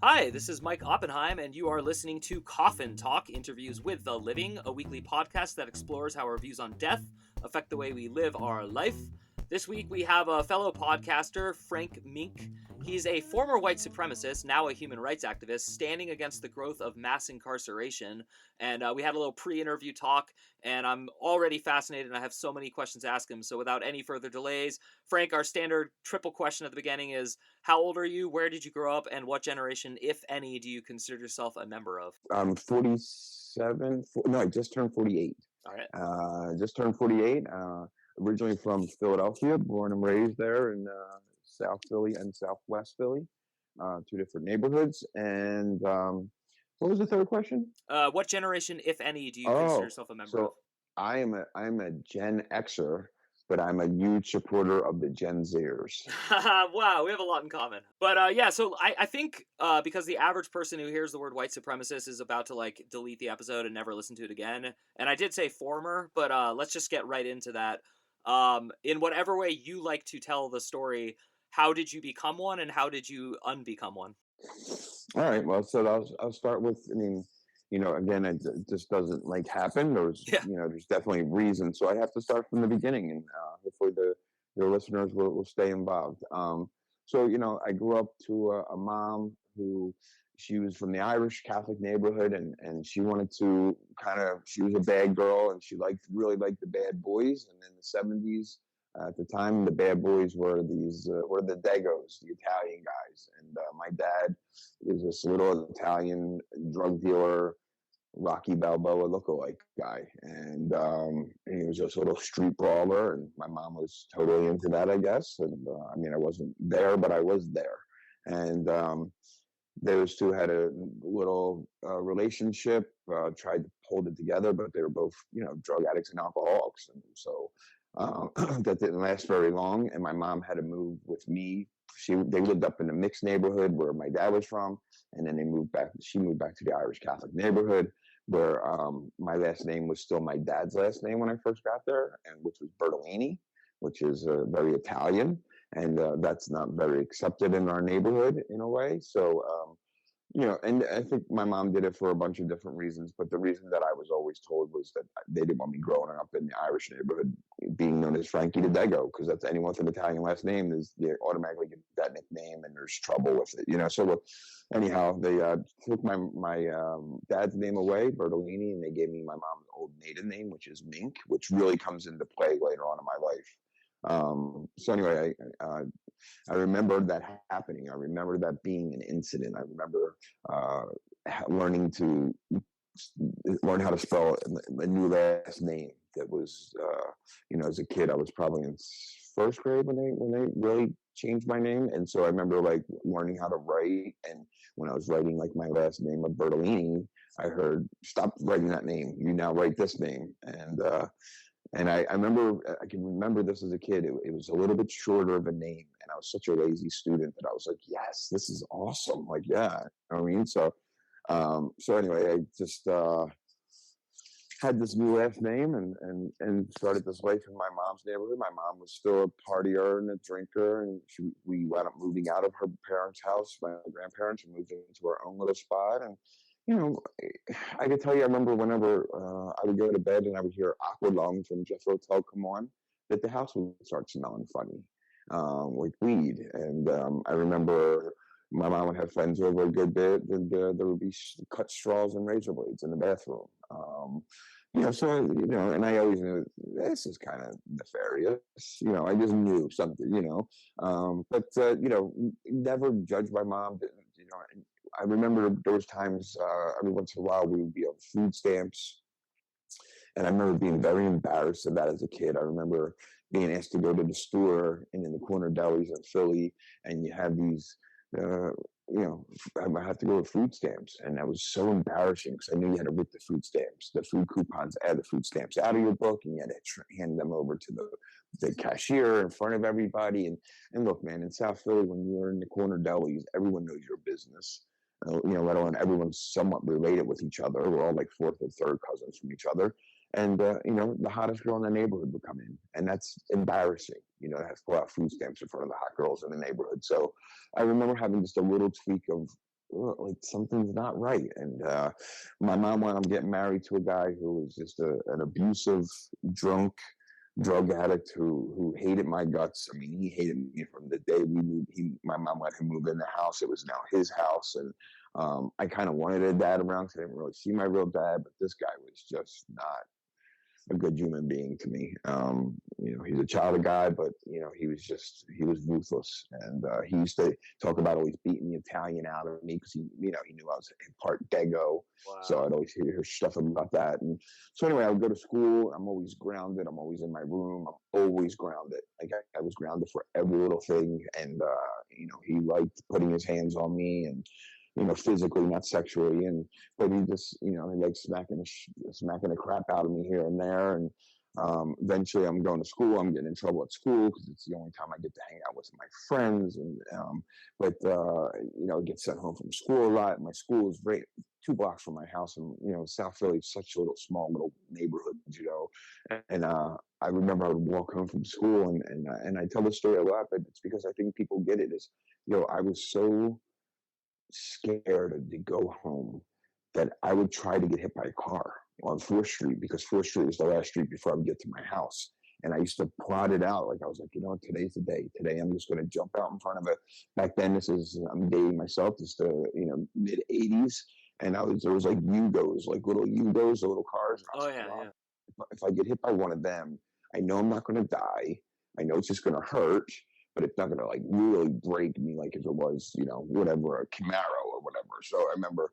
Hi, this is Mike Oppenheim, and you are listening to Coffin Talk, interviews with the living, a weekly podcast that explores how our views on death affect the way we live our life. This week we have a fellow podcaster, Frank Meeink. He's a former white supremacist, now a human rights activist, standing against the growth of mass incarceration. And we had a little pre-interview talk, and I'm already fascinated, and I have so many questions to ask him. So without any further delays, Frank, our standard triple question at the beginning is, how old are you, where did you grow up, and what generation, if any, do you consider yourself a member of? I'm 47. No, I just turned 48. All right. Just turned 48. Originally from Philadelphia, born and raised there in South Philly and Southwest Philly, two different neighborhoods. And what was the third question? What generation, if any, do you consider yourself a member of? I'm a Gen Xer, but I'm a huge supporter of the Gen Zers. Wow, we have a lot in common. But yeah, so I think because the average person who hears the word white supremacist is about to like delete the episode and never listen to it again. And I did say former, but let's just get right into that. In whatever way you like to tell the story, how did you become one and how did you unbecome one? All right. Well, so I'll start with. I mean, again, it just doesn't like happen. There's definitely reasons. So I have to start from the beginning, and hopefully your listeners will stay involved. I grew up to a mom who she was from the Irish Catholic neighborhood, and she wanted to she was a bad girl, and she really liked the bad boys. And in the 70s, at the time, the bad boys were the Dagos, the Italian guys. And my dad is this little Italian drug dealer, Rocky Balboa lookalike guy, and he was just a little street brawler. And my mom was totally into that, I guess. And I wasn't there, but I was there. And those two had a little relationship, tried to hold it together, but they were both, drug addicts and alcoholics. And so that didn't last very long. And my mom had to move with me. They lived up in a mixed neighborhood where my dad was from. And then she moved back to the Irish Catholic neighborhood where my last name was still my dad's last name when I first got there, and which was Bertolini, which is very Italian. And that's not very accepted in our neighborhood in a way. So, and I think my mom did it for a bunch of different reasons. But the reason that I was always told was that they didn't want me growing up in the Irish neighborhood being known as Frankie the Dago, because that's anyone with an Italian last name they automatically get that nickname, and there's trouble with it, So anyhow, they took my dad's name away, Bertolini, and they gave me my mom's old maiden name, which is Meeink, which really comes into play later on in my life. So anyway, I remember that happening. I remember that being an incident. I remember learning to learn how to spell a new last name. That was, as a kid, I was probably in first grade when they really changed my name. And so I remember like learning how to write. And when I was writing like my last name of Bertolini, I heard, "Stop writing that name. You now write this name." And I can remember this as a kid. It was a little bit shorter of a name, and I was such a lazy student that I was like, "Yes, this is awesome!" Like, yeah, I mean, so anyway, I just had this new last name and started this life in my mom's neighborhood. My mom was still a partier and a drinker, and we wound up moving out of her parents' house, my grandparents, and moved into our own little spot. And I could tell you, I remember whenever I would go to bed and I would hear Aqua Lung from Jethro Tull come on, that the house would start smelling funny, like weed. And I remember my mom would have friends over a good bit, and there would be cut straws and razor blades in the bathroom. And I always knew this is kind of nefarious. I just knew something, but never judged my mom. And I remember those times, every once in a while, we would be on food stamps. And I remember being very embarrassed of that as a kid. I remember being asked to go to the store and in the corner delis in Philly, and you have these, I have to go with food stamps. And that was so embarrassing because I knew you had to rip the food stamps, the food coupons, add the food stamps out of your book, and you had to hand them over to the cashier in front of everybody. And look, man, in South Philly, when you're in the corner delis, everyone knows your business. Let alone everyone's somewhat related with each other. We're all like fourth or third cousins from each other. And, the hottest girl in the neighborhood would come in. And that's embarrassing, to have to pull out food stamps in front of the hot girls in the neighborhood. So I remember having just a little tweak of like something's not right. And my mom wound up getting married to a guy who was just an abusive, drunk, drug addict who hated my guts. I mean, he hated me from the day we moved. My mom let him move in the house. It was now his house, and I kind of wanted a dad around because I didn't really see my real dad. But this guy was just not a good human being to me. He's a child guy, but he was ruthless, and he used to talk about always beating the Italian out of me because he knew I was part Dago, Wow. so I'd always hear stuff about that. And so anyway, I would go to school. I'm always grounded. I'm always in my room. I'm always grounded. Like I was grounded for every little thing, and he liked putting his hands on me and physically, not sexually, but he just, he likes smacking the crap out of me here and there. And eventually I'm going to school. I'm getting in trouble at school because it's the only time I get to hang out with my friends. And, get sent home from school a lot. My school is right 2 blocks from my house. And, South Philly is such a small little neighborhood, and I remember I would walk home from school and I tell the story a lot, but it's because I think people get it is, I was so scared to go home that I would try to get hit by a car on 4th Street because 4th Street was the last street before I would get to my house. And I used to plot it out. Like I was like, today's the day. Today I'm just going to jump out in front of back then I'm dating myself, just mid 80s. And there was like Yugos, like little Yugos, the little cars. Oh yeah, yeah. If I get hit by one of them, I know I'm not going to die. I know it's just going to hurt, but it's not going to like really break me like if it was, whatever, a Camaro or whatever. So I remember,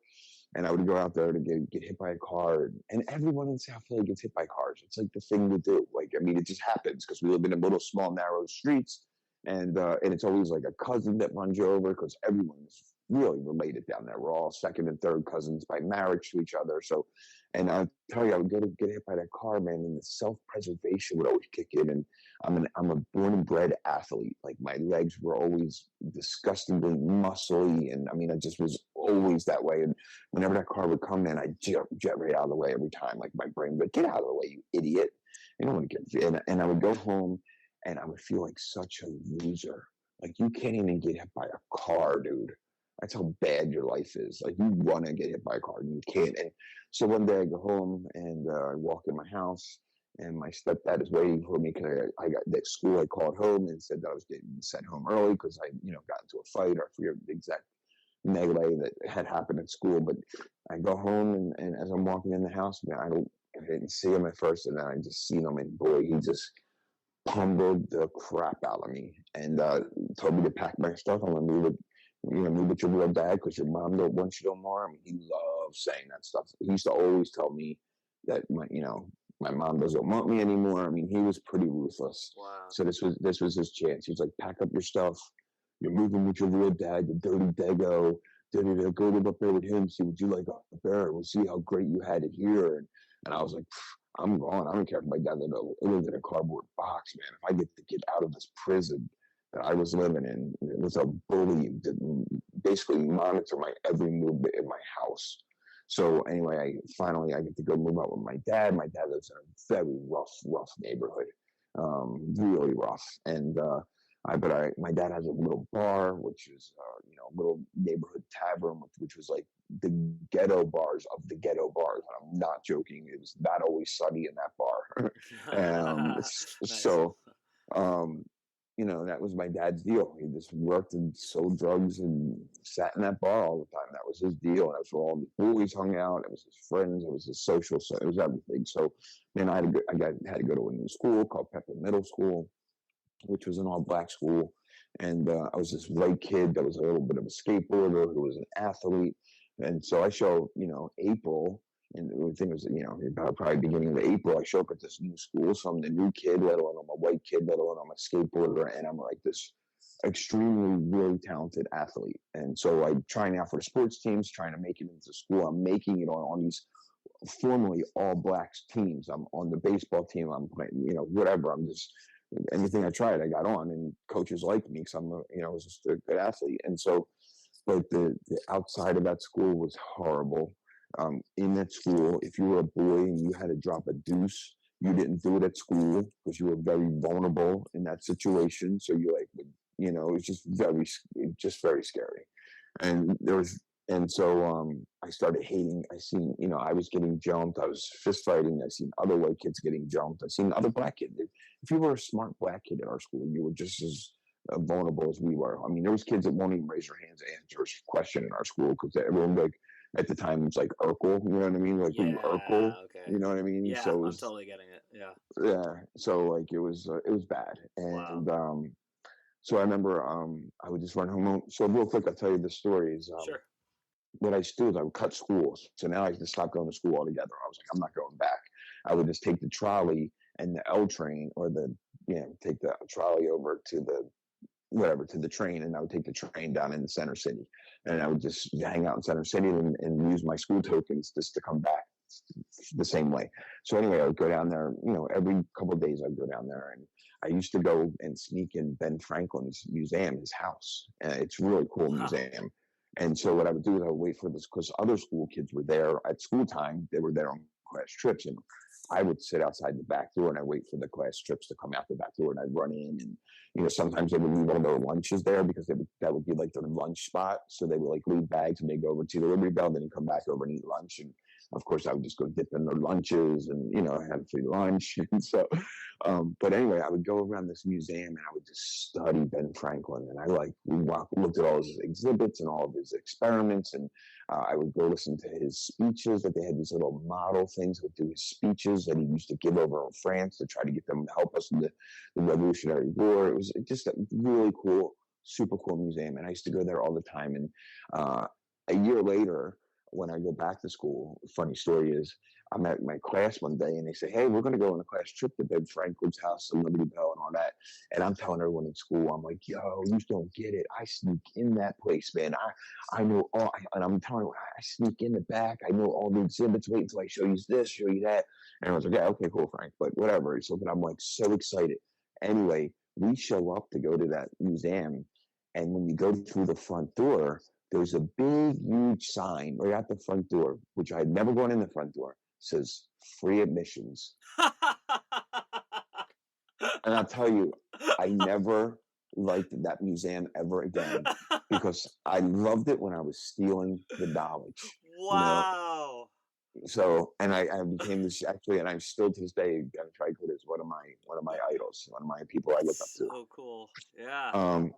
and I would go out there to get hit by a car, and everyone in South Philly gets hit by cars. It's like the thing to do. Like, I mean, it just happens because we live in a little small, narrow streets, and it's always like a cousin that runs you over because everyone's really related down there. We're all second and third cousins by marriage to each other. So, and I'll tell you, I would get hit by that car, man, and the self-preservation would always kick in. And I'm a born and bred athlete. Like my legs were always disgustingly muscly, and I mean, I just was always that way. And whenever that car would come in, I'd jet right out of the way every time. Like my brain would get out of the way, you idiot. You don't want to get. And I would go home, and I would feel like such a loser. Like you can't even get hit by a car, dude. That's how bad your life is. Like you want to get hit by a car and you can't. And so one day I go home and I walk in my house and my stepdad is waiting for me because I got that school. I called home and said that I was getting sent home early because I, got into a fight or I forget the exact melee that had happened at school. But I go home and as I'm walking in the house, man, I didn't see him at first, and then I just seen him, and boy, he just pummeled the crap out of me and told me to pack my stuff. I'm gonna move it. Move with your real dad because your mom don't want you no more. I mean, he loves saying that stuff. He used to always tell me that my mom doesn't want me anymore. I mean, he was pretty ruthless. Wow. So this was his chance. He was like, pack up your stuff. You're moving with your real dad, the dirty Dago. Go live up there with him. See what you like up there. We'll see how great you had it here. And I was like, I'm gone. I don't care if my dad lived in a cardboard box, man. If I get out of this prison that I was living in, it was a bully that basically monitor my every movement in my house. So anyway, I get to go move out with my dad. My dad lives in a very rough neighborhood, really rough. And my dad has a little bar, which is a little neighborhood tavern, which was like the ghetto bars of the ghetto bars. And I'm not joking. It was not always sunny in that bar. Nice. So. That was my dad's deal. He just worked and sold drugs and sat in that bar all the time. That was his deal. And that's where all the boys hung out. It was his friends. It was his social. So it was everything. So then I had to go to a new school called Pepper Middle School, which was an all-black school. And I was this white kid that was a little bit of a skateboarder who was an athlete. And so I show, April. And the thing was, about probably beginning of April, I show up at this new school. So I'm the new kid, let alone I'm a white kid, let alone I'm a skateboarder. And I'm like this extremely, really talented athlete. And so I'm trying out for the sports teams, trying to make it into school. I'm making it on these formerly all blacks teams. I'm on the baseball team. I'm playing, whatever. I'm just, anything I tried, I got on. And coaches liked me because I was just a good athlete. And so, but the outside of that school was horrible. In that school, if you were a boy and you had to drop a deuce, you didn't do it at school because you were very vulnerable in that situation. So you it was just very scary. And there was And so I started hating. I seen, I was getting jumped. I was fist fighting. I seen other white kids getting jumped. I seen other black kids. If you were a smart black kid at our school, you were just as vulnerable as we were. I mean, there was kids that won't even raise their hands to answer a question in our school because everyone like at the time it was like Urkel. You know what I mean? Like we were Urkel. Okay. You know what I mean? Yeah, so I'm totally getting it. Yeah. Yeah. So like it was bad, and so I remember I would just run home. So real quick, I'll tell you the story. Is Sure. what I used to do is I would cut schools. So now I just stopped going to school altogether. I was like, I'm not going back. I would just take the trolley and the L train, or take the trolley over to the train, and I would take the train down into Center City, and I would just hang out in Center City and use my school tokens just to come back the same way. So anyway, I would go down there, every couple of days I'd go down there, and I used to go and sneak in Ben Franklin's museum, his house. It's a really cool museum. And so what I would do is I would wait for this, because other school kids were there at school time. They were there on class trips, and I would sit outside the back door and I'd wait for the class trips to come out the back door, and I'd run in, and sometimes they would leave all their lunches there because that would be like their lunch spot. So they would like leave bags and they go over to the Liberty Bell, then you come back over and eat lunch. And of course, I would just go dip in their lunches and, have free lunch. And so, but anyway, I would go around this museum and I would just study Ben Franklin. And we looked at all his exhibits and all of his experiments. And I would go listen to his speeches, that they had these little model things, would do his speeches that he used to give over in France to try to get them to help us in the Revolutionary War. It was just a really cool, super cool museum. And I used to go there all the time. And a year later, when I go back to school, funny story is I'm at my class one day and they say, hey, we're going to go on a class trip to Ben Franklin's house and Liberty Bell and all that. And I'm telling everyone in school, I'm like, yo, you don't get it. I sneak in that place, man. I know all, and I'm telling you, I sneak in the back. I know all the exhibits. Wait until I show you this, show you that. And I was like, yeah, okay, cool, Frank, but whatever. So, but I'm like so excited. Anyway, we show up to go to that museum. And when you go through the front door, there's a big, huge sign right at the front door, which I had never gone in the front door, says free admissions. And I'll tell you, I never liked that museum ever again because I loved it when I was stealing the knowledge. Wow. So, and I became this actually, and I'm still to this day, Franklin is one of my idols, one of my people I look up to. So cool. Yeah.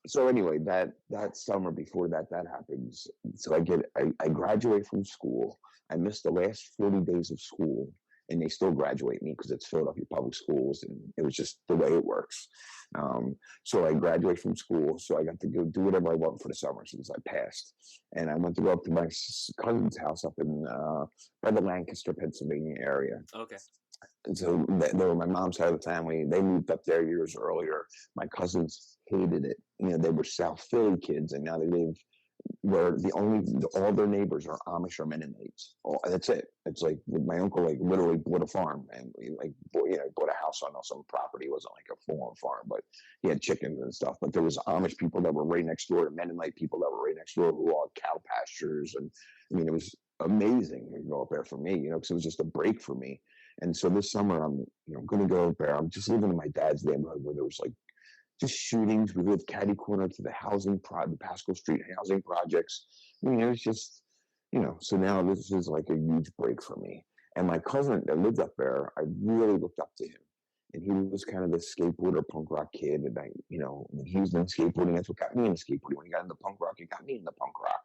So anyway, that summer before that happens, so I graduate from school. I missed the last 40 days of school, and they still graduate me because it's Philadelphia Public Schools, and it was just the way it works. So I graduate from school, so I got to go do whatever I want for the summer since I passed. And I went to go up to my cousin's house up in by the Lancaster, Pennsylvania area. Okay. And so they were my mom's side of the family. They moved up there years earlier. My cousins hated it. They were South Philly kids, and now they live where all their neighbors are Amish or Mennonites. That's it. It's like my uncle literally bought a farm and bought a house on some property. It wasn't like a full-on farm, but he had chickens and stuff. But there was Amish people that were right next door, Mennonite people that were right next door who all had cow pastures, and it was amazing to go up there for me, because it was just a break for me. And so this summer, I'm going to go up there. I'm just living in my dad's neighborhood where there was just shootings. We lived catty corner to the the Pascal Street housing projects. It was just, so now this is like a huge break for me. And my cousin that lived up there, I really looked up to him. And he was kind of the skateboarder, punk rock kid. And when he was in skateboarding, that's what got me into skateboarding. When he got into punk rock, it got me into punk rock.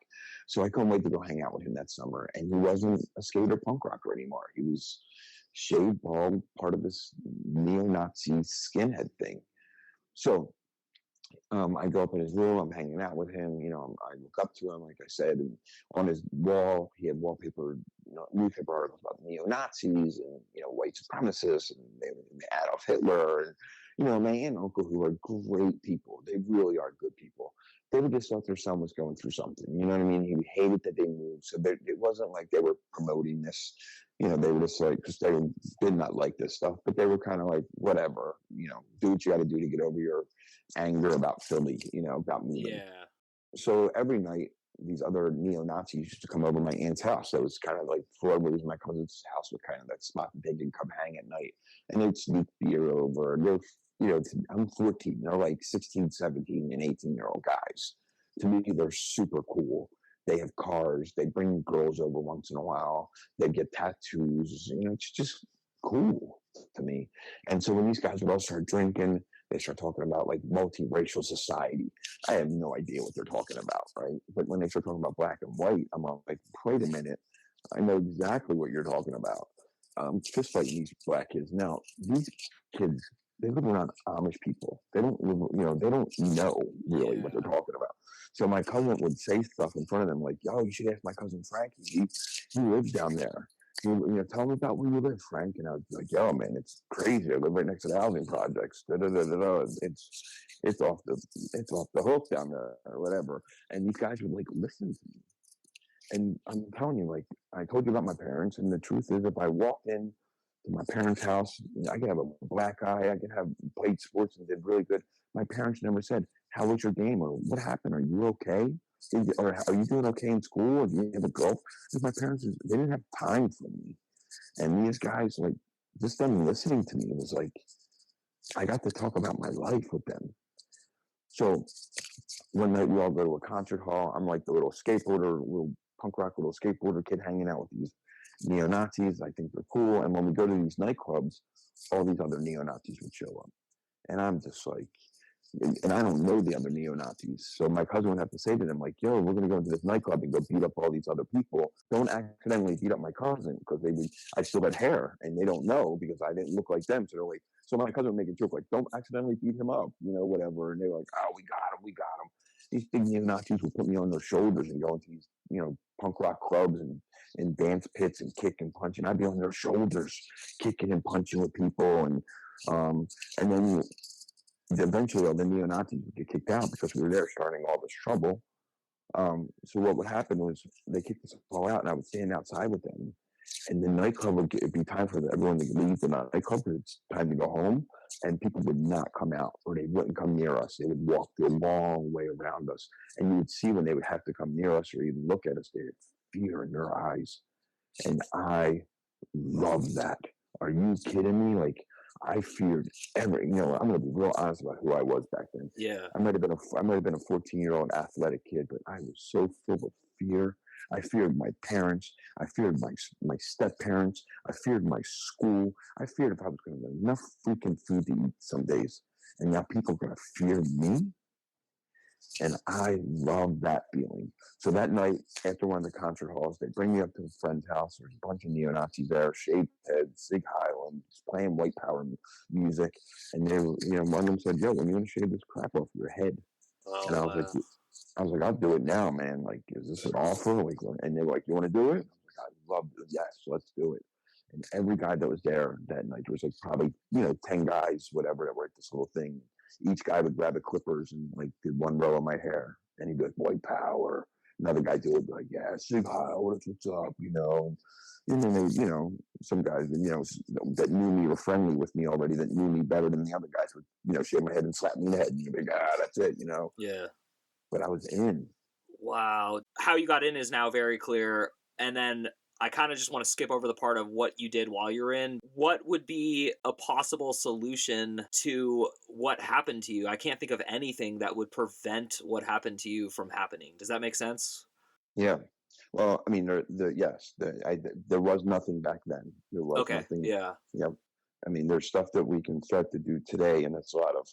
So I couldn't wait to go hang out with him that summer. And he wasn't a skater punk rocker anymore. He was shaved bald, part of this neo-Nazi skinhead thing. So I go up in his room, I'm hanging out with him, I look up to him, like I said, and on his wall, he had wallpaper, newspaper articles about neo-Nazis and, white supremacists and Adolf Hitler and, my aunt and uncle, who are great people. They really are good people. They would just thought their son was going through something, you know what I mean? He hated that they moved. So it wasn't like they were promoting this, they were just like, because they did not like this stuff, but they were kind of like, whatever, do what you got to do to get over your anger about Philly, about moving. Yeah. So every night, these other neo-Nazis used to come over my aunt's house. So it was kind of like, for whatever reason, my cousin's house was kind of that spot that they could come hang at night. And they'd sneak beer over. I'm 14. They're like 16, 17, and 18-year-old guys. To me, they're super cool. They have cars. They bring girls over once in a while. They get tattoos. You know, it's just cool to me. And so when these guys would all start drinking, they start talking about like multiracial society. I have no idea what they're talking about, right? But when they start talking about black and white, I'm like, wait a minute, I know exactly what you're talking about. Just like these black kids. Now, these kids, they live around Amish people. They don't live, they don't know really what they're talking about. So my cousin would say stuff in front of them like, yo, you should ask my cousin Frankie. He lives down there. Tell him about where you live, Frank. And I was like, yo, man, it's crazy. I live right next to the housing projects. Da, da, da, da, da. It's off the hook down there or whatever. And these guys would like listen to me. And I'm telling you, like, I told you about my parents, and the truth is, if I walked in to my parents' house, I could have a black eye, I could have played sports and did really good. My parents never said, "How was your game?" or "What happened? Are you okay?" Or "Are you doing okay in school?" Or "Do you have a girl?" Because my parents, they didn't have time for me. And these guys, like, just them listening to me was like, I got to talk about my life with them. So one night we all go to a concert hall. I'm like the little skateboarder, little punk rock little skateboarder kid hanging out with these neo-Nazis. I think they're cool. And when we go to these nightclubs, all these other neo-Nazis would show up. And I'm just like, and I don't know the other neo-Nazis. So my cousin would have to say to them, like, yo, we're going to go into this nightclub and go beat up all these other people. Don't accidentally beat up my cousin, because I still had hair and they don't know because I didn't look like them. So they're like, so my cousin would make a joke like, don't accidentally beat him up, whatever. And they were like, oh, we got him. These big neo-Nazis would put me on their shoulders and go into these, punk rock clubs and dance pits and kick and punch. And I'd be on their shoulders, kicking and punching with people. And then eventually all the neo-Nazis would get kicked out because we were there starting all this trouble. So what would happen was they kicked us all out, and I would stand outside with them. And the nightclub it'd be time for everyone to leave the nightclub. It's time to go home, and people would not come out, or they wouldn't come near us. They would walk the long way around us, and you would see when they would have to come near us or even look at us, they had fear in their eyes, and I love that. Are you kidding me? Like, I feared every. I'm going to be real honest about who I was back then. Yeah. I might have been a 14-year-old athletic kid, but I was so full of fear. I feared my parents. I feared my step parents. I feared my school. I feared if I was going to get enough freaking food to eat some days, and now people are going to fear me. And I love that feeling. So that night, after one of the concert halls, they bring me up to a friend's house. There's a bunch of neo-Nazis there, shaved heads, Sig Highland, playing white power music. And they were, one of them said, yo, when you want to shave this crap off your head? Oh, and I was like, I'll do it now, man. Like, is this an offer? Like, and they were like, you want to do it? I was like, I love it. Yes, let's do it. And every guy that was there that night, there was like probably, 10 guys, whatever, that were at this little thing. Each guy would grab the clippers and like did one row of my hair, and he'd be like, white power. Another guy would be like, yeah, Sig Heil, what's up, And then they, some guys, that knew me were friendly with me already, that knew me better than the other guys would, shave my head and slap me in the head, and you'd be like, that's it, Yeah. But I was in. Wow. How you got in is now very clear. And then I kind of just want to skip over the part of what you did while you're in. What would be a possible solution to what happened to you? I can't think of anything that would prevent what happened to you from happening. Does that make sense? Yeah. Well, I mean, there was nothing back then. There was nothing. Yeah. Yep. I mean, there's stuff that we can start to do today, and it's a lot of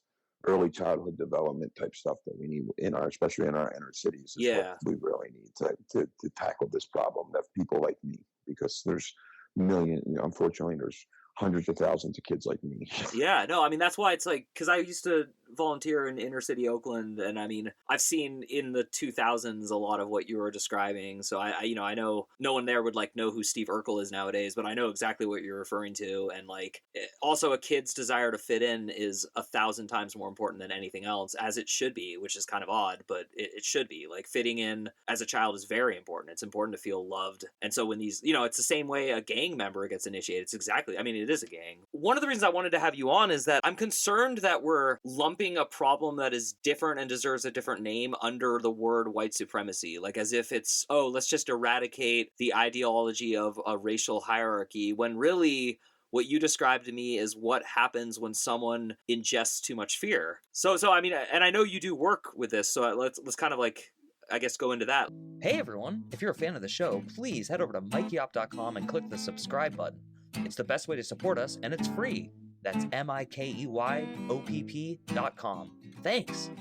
early childhood development type stuff that we need especially in our inner cities. What we really need to tackle this problem that people like me, because there's unfortunately, there's hundreds of thousands of kids like me. Yeah, no, I mean, that's why it's like, because I used to volunteer in inner city Oakland, and I mean, I've seen in the 2000s a lot of what you were describing, so I know no one there would like know who Steve Urkel is nowadays, but I know exactly what you're referring to, and like, also a kid's desire to fit in is 1,000 times more important than anything else, as it should be, which is kind of odd, but it should be. Like, fitting in as a child is very important. It's important to feel loved, and so when these, it's the same way a gang member gets initiated. It's exactly, I mean, it is a gang. One of the reasons I wanted to have you on is that I'm concerned that we're lumping a problem that is different and deserves a different name under the word white supremacy, like as if it's, let's just eradicate the ideology of a racial hierarchy, when really what you described to me is what happens when someone ingests too much fear. So I mean, and I know you do work with this, so let's kind of like I guess, go into that. Hey everyone, if you're a fan of the show, please head over to mikeyop.com and click the subscribe button. It's the best way to support us, and it's free. That's MIKEYOPP.com. Thanks.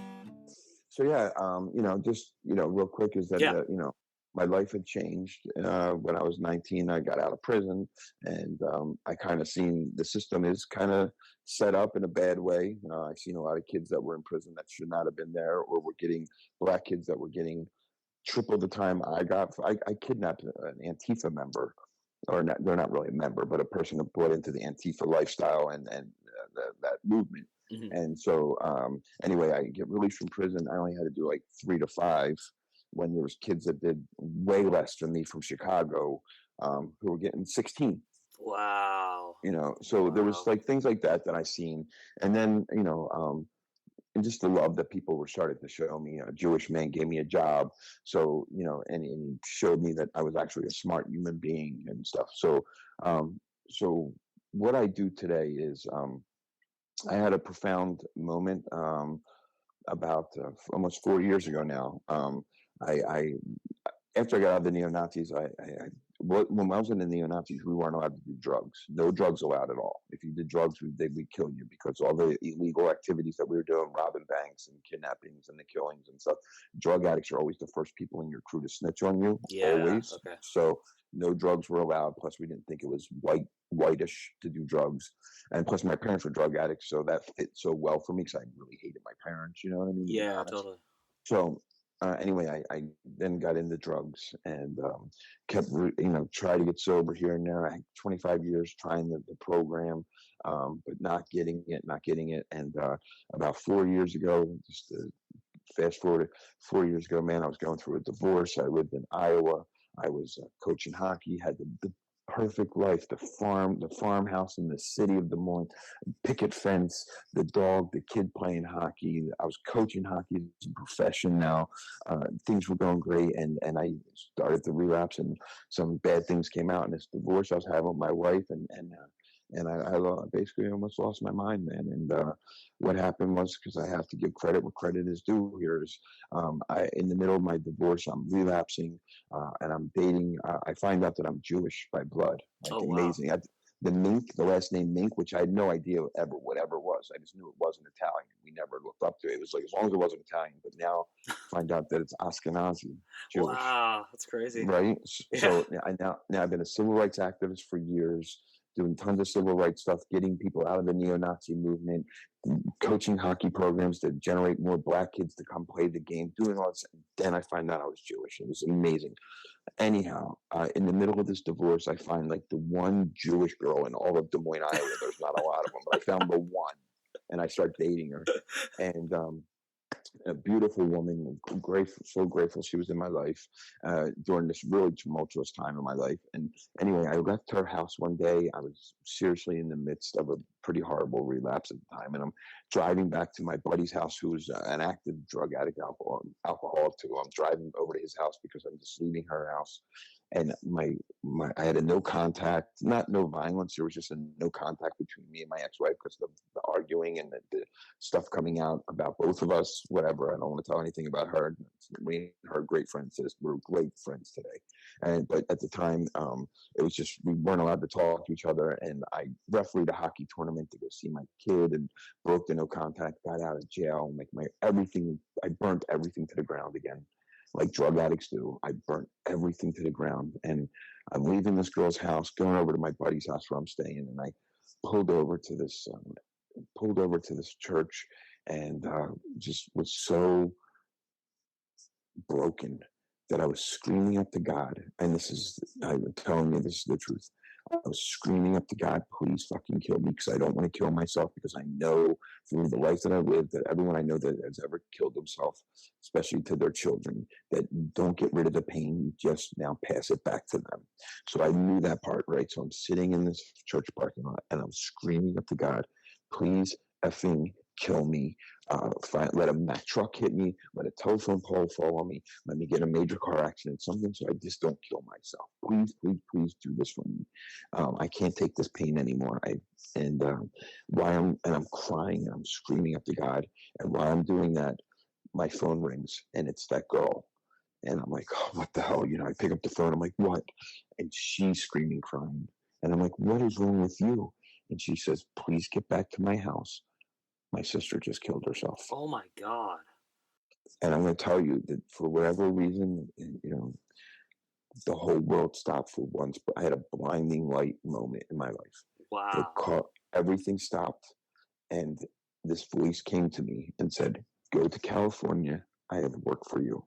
So yeah, just real quick is that Yeah. my life had changed when I was 19. I got out of prison, and I kind of seen the system is kind of set up in a bad way. I've seen a lot of kids that were in prison that should not have been there, or were getting black kids that were getting triple the time I got. I kidnapped an Antifa member, or not, they're not really a member, but a person that bought into the Antifa lifestyle and that movement. Mhm. And so anyway, I get released from prison. I only had to do like 3 to 5 when there was kids that did way less than me from Chicago who were getting 16. Wow. So there was Wow. like things like that I seen. And then, and just the love that people were starting to show me. A Jewish man gave me a job. So, and he showed me that I was actually a smart human being and stuff. So, so what I do today is I had a profound moment about almost 4 years ago now. I after I got out of the neo-Nazis, when I was in the neo-Nazis, we weren't allowed to do drugs. No drugs allowed at all. If you did drugs, they'd kill you, because all the illegal activities that we were doing, robbing banks and kidnappings and the killings and stuff, drug addicts are always the first people in your crew to snitch on you, always. Okay. So no drugs were allowed. Plus, we didn't think it was whitish to do drugs. And plus, my parents were drug addicts, so that fit so well for me, because I really hated my parents. You know what I mean? Yeah, totally. So anyway, I then got into drugs and kept, try to get sober here and there. I had 25 years trying the program, but not getting it. And about 4 years ago, just to fast forward 4 years ago, man, I was going through a divorce. I lived in Iowa. I was coaching hockey, had the perfect life, the farmhouse in the city of Des Moines, picket fence, the dog, the kid playing hockey. I was coaching hockey as a profession now. Things were going great, and I started to relapse, and some bad things came out in this divorce I was having with my wife, and I basically almost lost my mind, man. And what happened was, because I have to give credit where credit is due here, is in the middle of my divorce, I'm relapsing, and I'm dating. I find out that I'm Jewish by blood. Like, amazing. Wow. The Meeink, the last name Meeink, which I had no idea whatever it was. I just knew it wasn't Italian. We never looked up to it. It was like, as long as it wasn't Italian. But now find out that it's Ashkenazi Jewish. Wow, that's crazy. Right? So now I've been a civil rights activist for years, doing tons of civil rights stuff, getting people out of the neo-Nazi movement, coaching hockey programs to generate more black kids to come play the game, doing all this. Then I find out I was Jewish. It was amazing. Anyhow, in the middle of this divorce, I find like the one Jewish girl in all of Des Moines, Iowa. There's not a lot of them, but I found the one, and I start dating her. And a beautiful woman, so grateful she was in my life during this really tumultuous time in my life. And anyway, I left her house one day. I was seriously in the midst of a pretty horrible relapse at the time, and I'm driving back to my buddy's house, who was an active drug addict, alcoholic too. I'm driving over to his house because I'm just leaving her house. And I had a no contact, not no violence. There was just a no contact between me and my ex-wife because of the arguing and the stuff coming out about both of us. Whatever. I don't want to tell anything about her. Me and her great friends. We're great friends today. But at the time, it was just, we weren't allowed to talk to each other. And I refereed a hockey tournament to go see my kid and broke the no contact. Got out of jail. I burnt everything to the ground again, like drug addicts do. I burnt everything to the ground, and I'm leaving this girl's house, going over to my buddy's house where I'm staying, and I pulled over to this church, and just was so broken that I was screaming up to God. And I'm telling you, this is the truth. I was screaming up to God, please fucking kill me, because I don't want to kill myself, because I know through the life that I lived that everyone I know that has ever killed themselves, especially to their children, that you don't get rid of the pain, you just now pass it back to them. So I knew that part, right? So I'm sitting in this church parking lot and I'm screaming up to God, please effing kill me. Let a Mack truck hit me, let a telephone pole fall on me, let me get a major car accident, something, so I just don't kill myself. Please, please, please do this for me. I can't take this pain anymore. I'm crying and I'm screaming up to God. And while I'm doing that, my phone rings, and it's that girl. And I'm like, oh, what the hell? I pick up the phone. I'm like, what? And she's screaming, crying. And I'm like, what is wrong with you? And she says, please get back to my house. My sister just killed herself. Oh my God. And I'm going to tell you that for whatever reason, the whole world stopped for once. But I had a blinding light moment in my life. Wow. Everything stopped. And this voice came to me and said, go to California. I have work for you.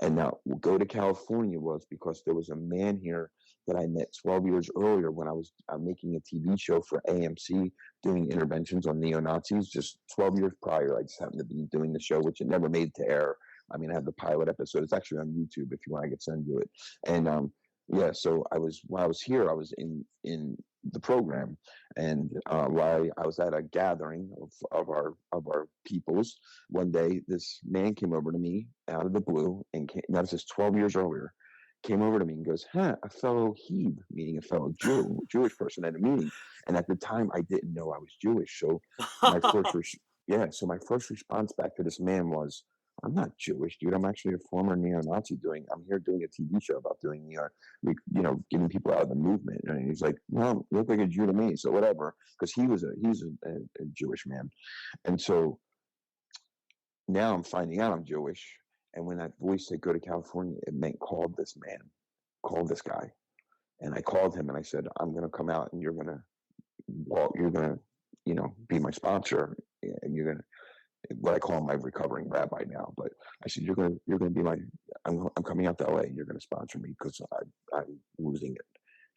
And now, go to California was because there was a man here that I met 12 years earlier when I was making a TV show for AMC doing interventions on neo-Nazis. Just 12 years prior, I just happened to be doing the show, which it never made to air. I mean, I have the pilot episode. It's actually on YouTube if you want, I could send you it. And yeah, so while I was here, I was in the program, and while I was at a gathering of our peoples, one day this man came over to me out of the blue, and that was just 12 years earlier. Came over to me and goes, a fellow Heb, meaning a fellow Jewish person at a meeting. And at the time, I didn't know I was Jewish. So my first response back to this man was, I'm not Jewish, dude. I'm actually a former neo-Nazi I'm here doing a TV show about doing getting people out of the movement. And he's like, well, you look like a Jew to me, so whatever. Because he's a Jewish man. And so now I'm finding out I'm Jewish. And when that voice said, go to California, it meant call this guy. And I called him and I said, I'm going to come out and you're going to, be my sponsor, and you're going to, what I call my recovering rabbi now. But I said, you're going to be I'm coming out to LA. You're going to sponsor me because I'm losing it.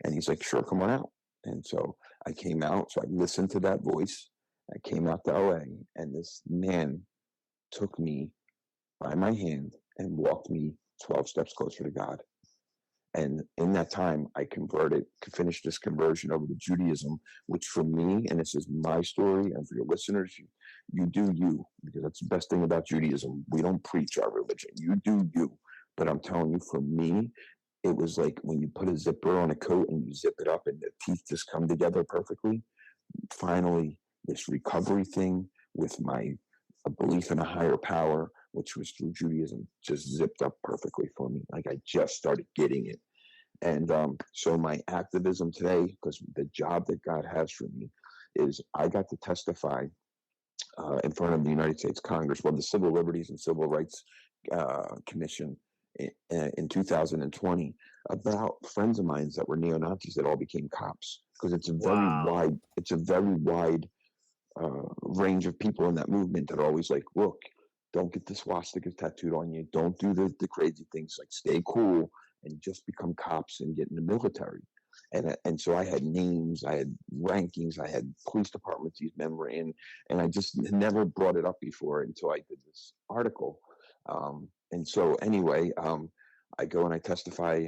And he's like, sure, come on out. And so I came out. So I listened to that voice. I came out to LA, and this man took me by my hand and walked me 12 steps closer to God. And in that time, I finished this conversion over to Judaism, which for me, and this is my story, and for your listeners, you do you, because that's the best thing about Judaism. We don't preach our religion. You do you. But I'm telling you, for me, it was like when you put a zipper on a coat and you zip it up and the teeth just come together perfectly. Finally, this recovery thing with my belief in a higher power, which was through Judaism, just zipped up perfectly for me. Like I just started getting it. And so my activism today, because the job that God has for me, is I got to testify in front of the United States Congress, the Civil Liberties and Civil Rights Commission in 2020 about friends of mine that were neo-Nazis that all became cops, because it's a very wide range of people in that movement that are always like, look, don't get the swastika tattooed on you. Don't do the crazy things. Like, stay cool and just become cops and get in the military. And so I had names, I had rankings, I had police departments these men were in, and I just never brought it up before until I did this article. And so anyway, I go and I not testify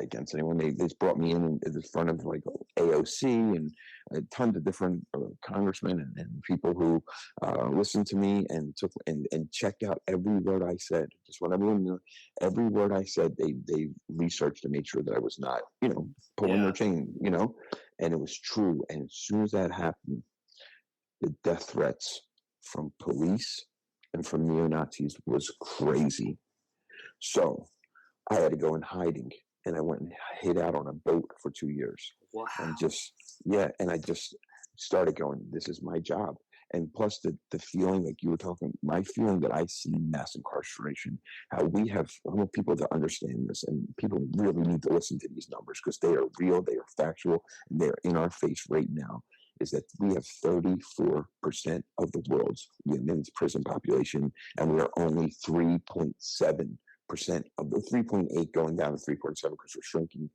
against anyone. They just brought me in front of like AOC and tons of different congressmen and people who listened to me and took and checked out every word I said. Just want everyone to know, every word I said, they researched to make sure that I was not, pulling their chain, and it was true. And as soon as that happened, the death threats from police and from neo-Nazis was crazy. So I had to go in hiding, and I went and hid out on a boat for 2 years. Wow. And I just started going, this is my job. And plus the feeling, like you were talking, my feeling that I see mass incarceration, how I want people to understand this, and people really need to listen to these numbers because they are real, they are factual, and they are in our face right now, is that we have 34% of the world's women's prison population, and we are only 3.7% of the 3.8 going down to 3.7 because we're shrinking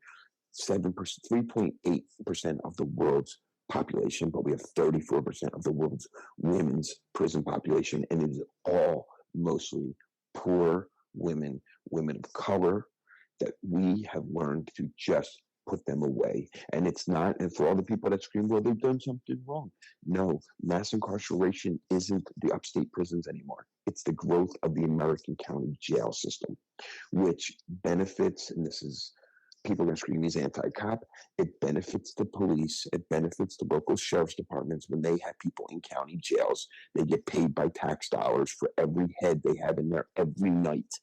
3.8% of the world's population, but we have 34% of the world's women's prison population, and it is all mostly poor women of color that we have learned to just put them away. And it's not, and for all the people that scream, well, they've done something wrong. No, mass incarceration isn't the upstate prisons anymore. It's the growth of the American county jail system, which benefits, and this is, people are going to scream he's anti-cop, it benefits the police, it benefits the local sheriff's departments when they have people in county jails. They get paid by tax dollars for every head they have in there every night.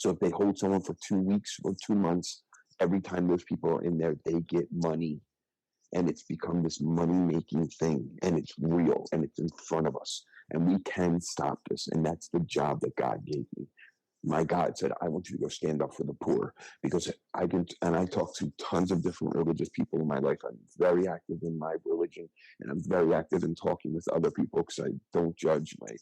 So if they hold someone for 2 weeks or 2 months, every time those people are in there, they get money. And it's become this money-making thing, and it's real, and it's in front of us. And we can stop this, and that's the job that God gave me. My God said, I want you to go stand up for the poor, because I talk to tons of different religious people in my life. I'm very active in my religion, and I'm very active in talking with other people because I don't judge. We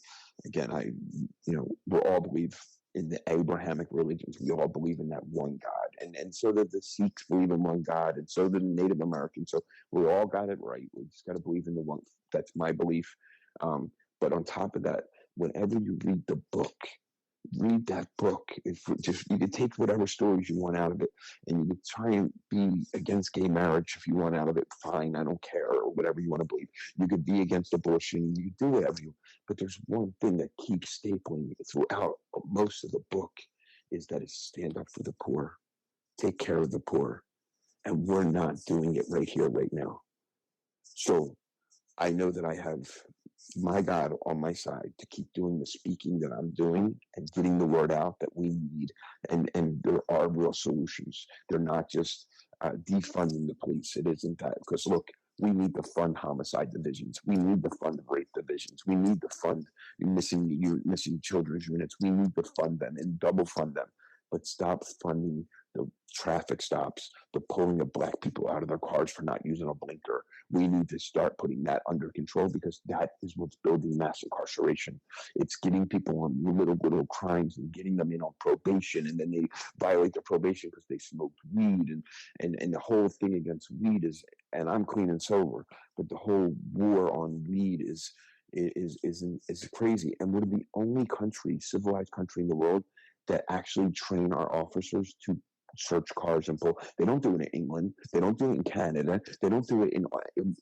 all believe in the Abrahamic religions. We all believe in that one God. And so that the Sikhs believe in one God, and so do the Native Americans. So we all got it right. We just got to believe in the one. That's my belief. But on top of that, whenever you read that book. You could take whatever stories you want out of it, and you could try and be against gay marriage if you want out of it. Fine, I don't care, or whatever you want to believe. You could be against abortion. You could do whatever you. But there's one thing that keeps stapling throughout most of the book, is that it's stand up for the poor, take care of the poor, and we're not doing it right here, right now. So I know that I have my God on my side to keep doing the speaking that I'm doing and getting the word out that we need. And there are real solutions. They're not just defunding the police. It isn't that. Because look, we need to fund homicide divisions. We need to fund rape divisions. We need to fund missing children's units. We need to fund them and double fund them. But stop funding the traffic stops, the pulling of Black people out of their cars for not using a blinker. We need to start putting that under control, because that is what's building mass incarceration. It's getting people on little crimes and getting them in on probation, and then they violate their probation because they smoked weed, and the whole thing against weed is, and I'm clean and sober, but the whole war on weed is crazy. And we're the only civilized country in the world that actually train our officers to search cars and pull. They don't do it in England. They don't do it in Canada. They don't do it in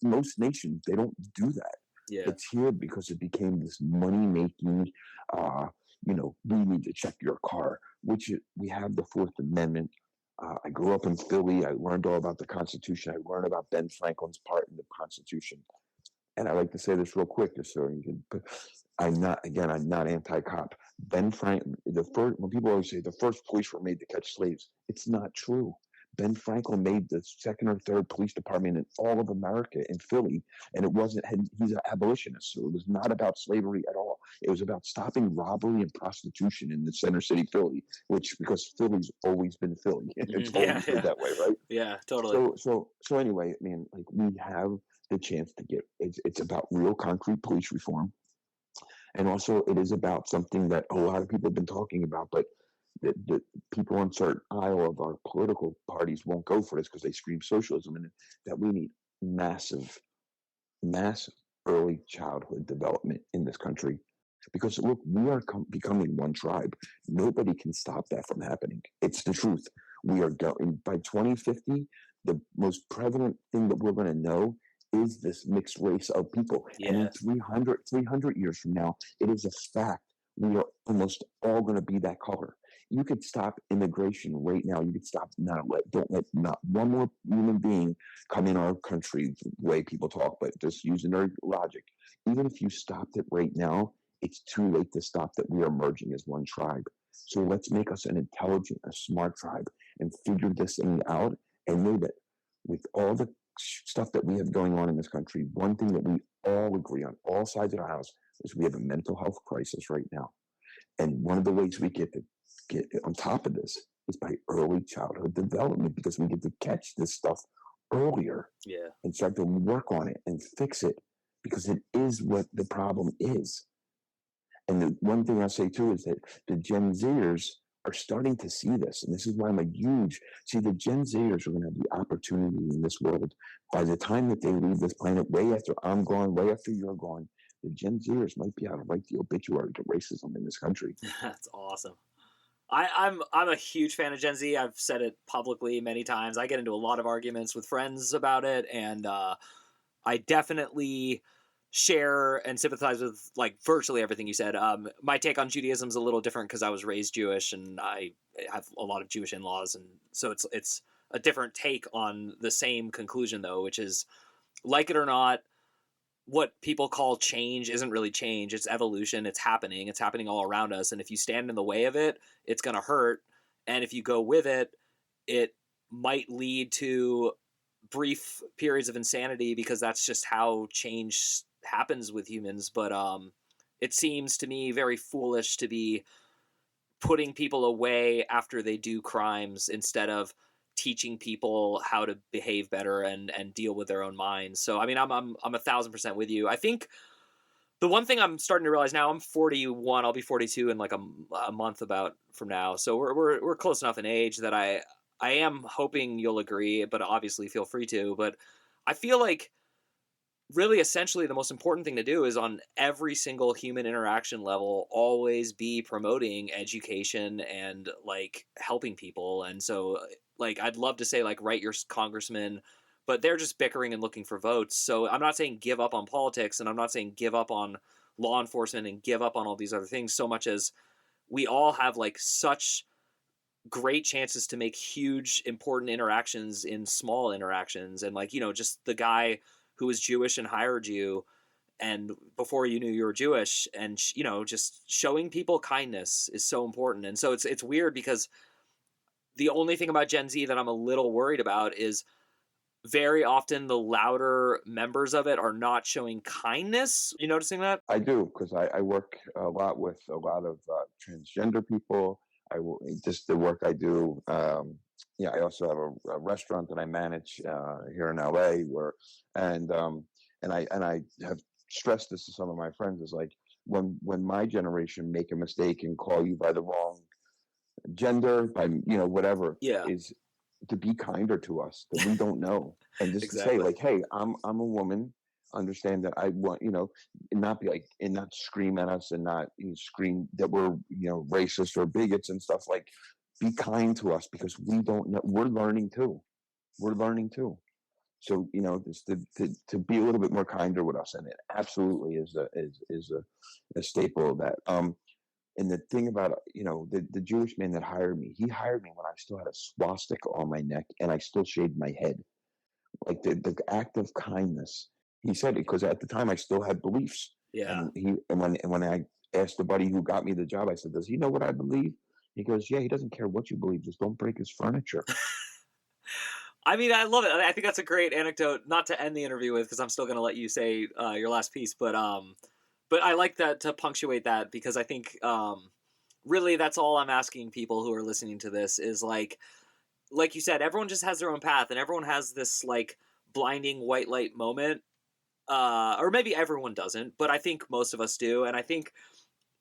most nations. They don't do that. Yeah. It's here because it became this money-making, we need to check your car, we have the Fourth Amendment. I grew up in Philly. I learned all about the Constitution. I learned about Ben Franklin's part in the Constitution. And I like to say this real quick, just so you can. I'm not anti-cop. Ben Franklin, when people always say the first police were made to catch slaves, it's not true. Ben Franklin made the second or third police department in all of America in Philly, and he's an abolitionist, so it was not about slavery at all. It was about stopping robbery and prostitution in the center city Philly, because Philly's always been Philly. It's always been that way, right? Yeah, totally. So anyway, I mean, like, we have the chance to it's about real concrete police reform. And also, it is about something that a lot of people have been talking about, but the people on certain aisle of our political parties won't go for this because they scream socialism, and that we need massive early childhood development in this country. Because look, we are becoming one tribe. Nobody can stop that from happening. It's the truth. We are going by 2050. The most prevalent thing that we're going to know is this mixed race of people. Yeah. And in 300 years from now, it is a fact. We are almost all going to be that color. You could stop immigration right now. You could stop don't let not one more human being come in our country, the way people talk, but just using their logic. Even if you stopped it right now, it's too late to stop that. We are merging as one tribe. So let's make us an intelligent, a smart tribe, and figure this thing out, and know that with all the stuff that we have going on in this country, one thing that we all agree on, all sides of the house, is we have a mental health crisis right now. And one of the ways we get on top of this is by early childhood development, because we get to catch this stuff earlier and start to work on it and fix it, because it is what the problem is. And the one thing I'll say too is that the Gen Zers are starting to see this. And this is why the Gen Zers are going to have the opportunity in this world. By the time that they leave this planet, way after I'm gone, way after you're gone, the Gen Zers might be able to write the obituary to racism in this country. That's awesome. I'm a huge fan of Gen Z. I've said it publicly many times. I get into a lot of arguments with friends about it, and I definitely share and sympathize with like virtually everything you said. My take on Judaism is a little different because I was raised Jewish and I have a lot of Jewish in-laws, and so it's a different take on the same conclusion though, which is, like it or not, what people call change isn't really change. It's evolution. It's happening all around us. And if you stand in the way of it, it's going to hurt. And if you go with it, it might lead to brief periods of insanity because that's just how change happens with humans. But it seems to me very foolish to be putting people away after they do crimes instead of teaching people how to behave better and deal with their own minds. So I mean, I'm 1,000% with you. I think the one thing I'm starting to realize now, I'm 41, I'll be 42 in like a month about from now. So we're close enough in age that I am hoping you'll agree, but obviously feel free to. But I feel like really essentially the most important thing to do is on every single human interaction level, always be promoting education and like helping people. And so like, I'd love to say like, write your congressman, but they're just bickering and looking for votes. So I'm not saying give up on politics, and I'm not saying give up on law enforcement and give up on all these other things, so much as we all have like such great chances to make huge important interactions in small interactions. And like, just the guy who was Jewish and hired you, and before you knew you were Jewish, and just showing people kindness is so important. And so it's weird because the only thing about Gen Z that I'm a little worried about is very often the louder members of it are not showing kindness. You noticing that? I do, because I work a lot with a lot of transgender people. Just the work I do. I also have a restaurant that I manage here in LA, and I have stressed this to some of my friends, is like, when my generation make a mistake and call you by the wrong gender, by whatever, Yeah. is to be kinder to us, that we don't know, and just Exactly. to say like, hey, I'm a woman. Understand that I want, and not be like, and not scream at us, and not scream that we're racist or bigots and stuff. Like, be kind to us, because we don't know. We're learning too. So just to be a little bit more kinder with us, and it absolutely is a staple of that. And the thing about the Jewish man that hired me, he hired me when I still had a swastika on my neck and I still shaved my head. Like the act of kindness. He said it because at the time I still had beliefs. Yeah. And when I asked the buddy who got me the job, I said, "Does he know what I believe?" He goes, "Yeah, he doesn't care what you believe. Just don't break his furniture." I mean, I love it. I think that's a great anecdote, not to end the interview with, because I'm still going to let you say your last piece. But I like that, to punctuate that, because I think really that's all I'm asking people who are listening to this is like you said, everyone just has their own path, and everyone has this like blinding white light moment. Or maybe everyone doesn't, but I think most of us do. And I think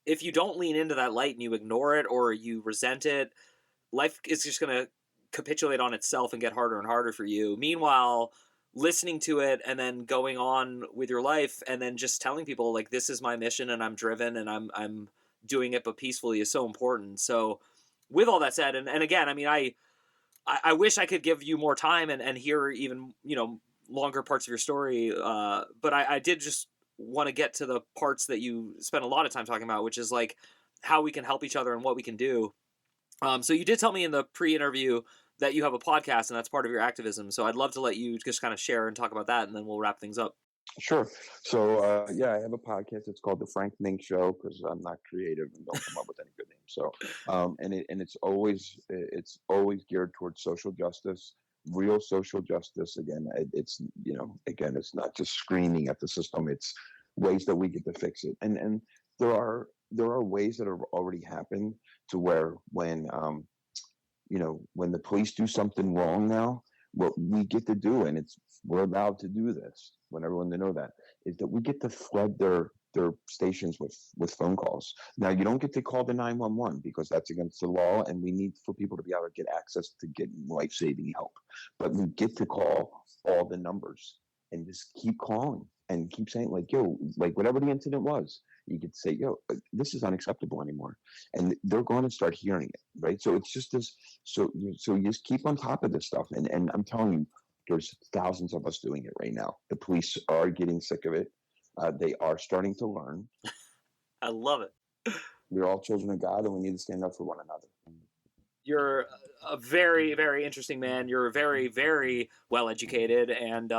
if you don't lean into that light and you ignore it or you resent it, life is just going to capitulate on itself and get harder and harder for you. Meanwhile, listening to it and then going on with your life and then just telling people like, this is my mission and I'm driven and I'm doing it, but peacefully, is so important. So with all that said, and again, I mean, I wish I could give you more time and hear even, longer parts of your story. But I did just want to get to the parts that you spent a lot of time talking about, which is like how we can help each other and what we can do. So you did tell me in the pre-interview that you have a podcast and that's part of your activism. So I'd love to let you just kind of share and talk about that, and then we'll wrap things up. Sure. So I have a podcast. It's called The Frank Meeink Show, because I'm not creative and don't come up with any good names. So it's always geared towards social justice, real social justice. Again, it's not just screaming at the system. It's ways that we get to fix it. And there are ways that have already happened to where when the police do something wrong now, what we get to do, and we're allowed to do this, want everyone to know that, is that we get to flood their stations with phone calls. Now, you don't get to call the 911 because that's against the law, and we need for people to be able to get access to get life-saving help. But we get to call all the numbers and just keep calling and keep saying like, yo, like whatever the incident was, you could say, yo, this is unacceptable anymore. And they're going to start hearing it, right? So it's just this, so you just keep on top of this stuff. And I'm telling you, there's thousands of us doing it right now. The police are getting sick of it. They are starting to learn. I love it. We're all children of God, and we need to stand up for one another. You're a very, very interesting man. You're very, very well educated, and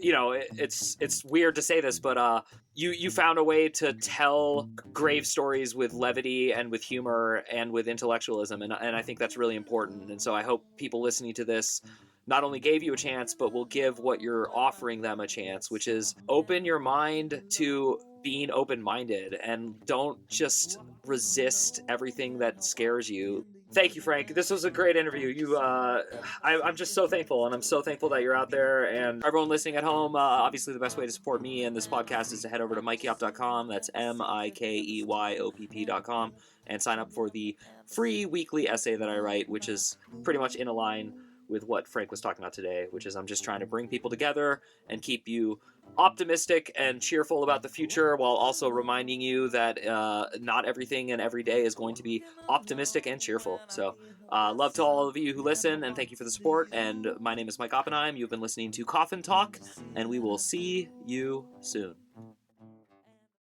it's weird to say this, but you found a way to tell grave stories with levity and with humor and with intellectualism, and I think that's really important. And so I hope people listening to this not only gave you a chance, but will give what you're offering them a chance, which is open your mind to being open-minded and don't just resist everything that scares you. Thank you, Frank. This was a great interview. I'm just so thankful, and I'm so thankful that you're out there. And everyone listening at home, obviously the best way to support me and this podcast is to head over to mikeyop.com. That's MIKEYOPP.com, and sign up for the free weekly essay that I write, which is pretty much in a line with what Frank was talking about today, which is I'm just trying to bring people together and keep you optimistic and cheerful about the future, while also reminding you that not everything and every day is going to be optimistic and cheerful. So love to all of you who listen, and thank you for the support. And my name is Mike Oppenheim. You've been listening to Coffin Talk, and we will see you soon.